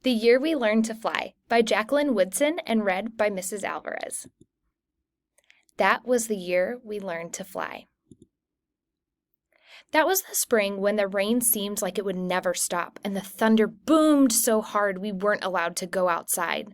The Year We Learned to Fly by Jacqueline Woodson and read by Mrs. Alvarez. That was the year we learned to fly. That was the spring when the rain seemed like it would never stop and the thunder boomed so hard we weren't allowed to go outside.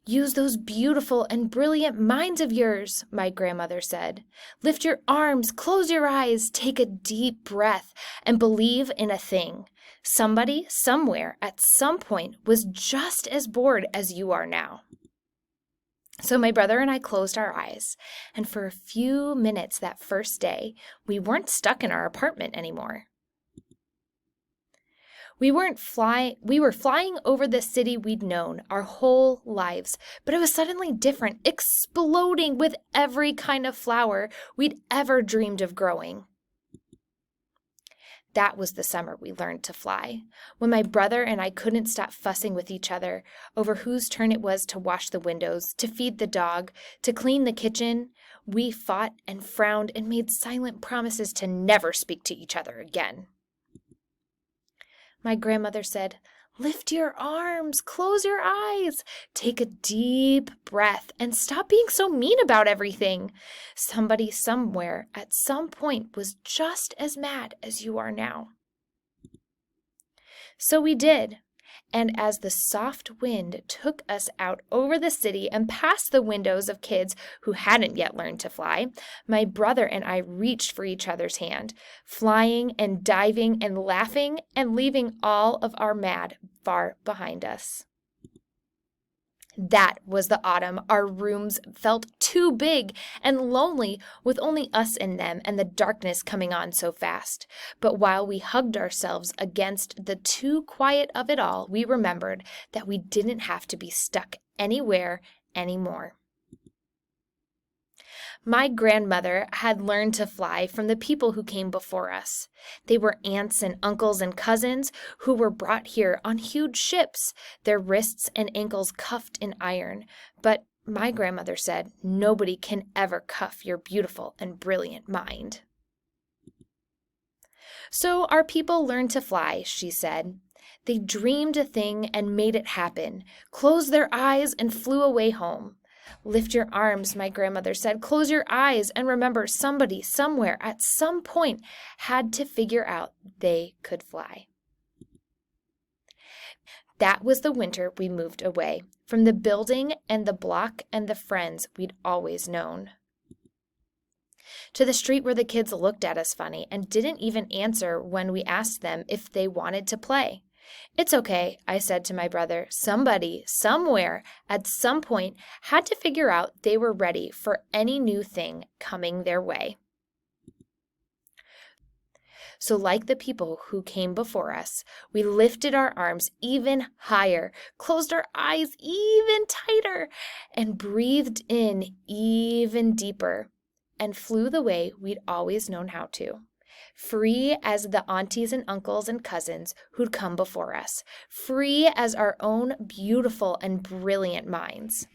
Use those beautiful and brilliant minds of yours, my grandmother said. Lift your arms, close your eyes, take a deep breath, and believe in a thing. Somebody, somewhere, at some point, was just as bored as you are now. So my brother and I closed our eyes, and for a few minutes that first day, we weren't stuck in our apartment anymore. We were flying over the city we'd known our whole lives, but it was suddenly different, exploding with every kind of flower we'd ever dreamed of growing. That was the summer we learned to fly, when my brother and I couldn't stop fussing with each other over whose turn it was to wash the windows, to feed the dog, to clean the kitchen. We fought and frowned and made silent promises to never speak to each other again. My grandmother said, "Lift your arms, close your eyes, take a deep breath, and stop being so mean about everything. Somebody somewhere at some point was just as mad as you are now." So we did. And as the soft wind took us out over the city and past the windows of kids who hadn't yet learned to fly, my brother and I reached for each other's hand, flying and diving and laughing and leaving all of our mad far behind us. That was the autumn our rooms felt too big and lonely with only us in them and the darkness coming on so fast. But while we hugged ourselves against the too quiet of it all, we remembered that we didn't have to be stuck anywhere anymore. My grandmother had learned to fly from the people who came before us. They were aunts and uncles and cousins who were brought here on huge ships, their wrists and ankles cuffed in iron. But my grandmother said, nobody can ever cuff your beautiful and brilliant mind. So our people learned to fly, she said. They dreamed a thing and made it happen, closed their eyes and flew away home. Lift your arms, my grandmother said. Close your eyes and remember somebody, somewhere, at some point had to figure out they could fly. That was the winter we moved away from the building and the block and the friends we'd always known. To the street where the kids looked at us funny and didn't even answer when we asked them if they wanted to play. "It's okay," I said to my brother. Somebody, somewhere, at some point, had to figure out they were ready for any new thing coming their way. So like the people who came before us, we lifted our arms even higher, closed our eyes even tighter, and breathed in even deeper, and flew the way we'd always known how to. Free as the aunties and uncles and cousins who'd come before us, free as our own beautiful and brilliant minds.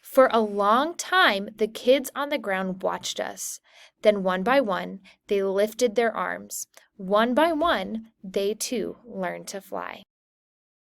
For a long time, the kids on the ground watched us. Then one by one, they lifted their arms. One by one, they too learned to fly.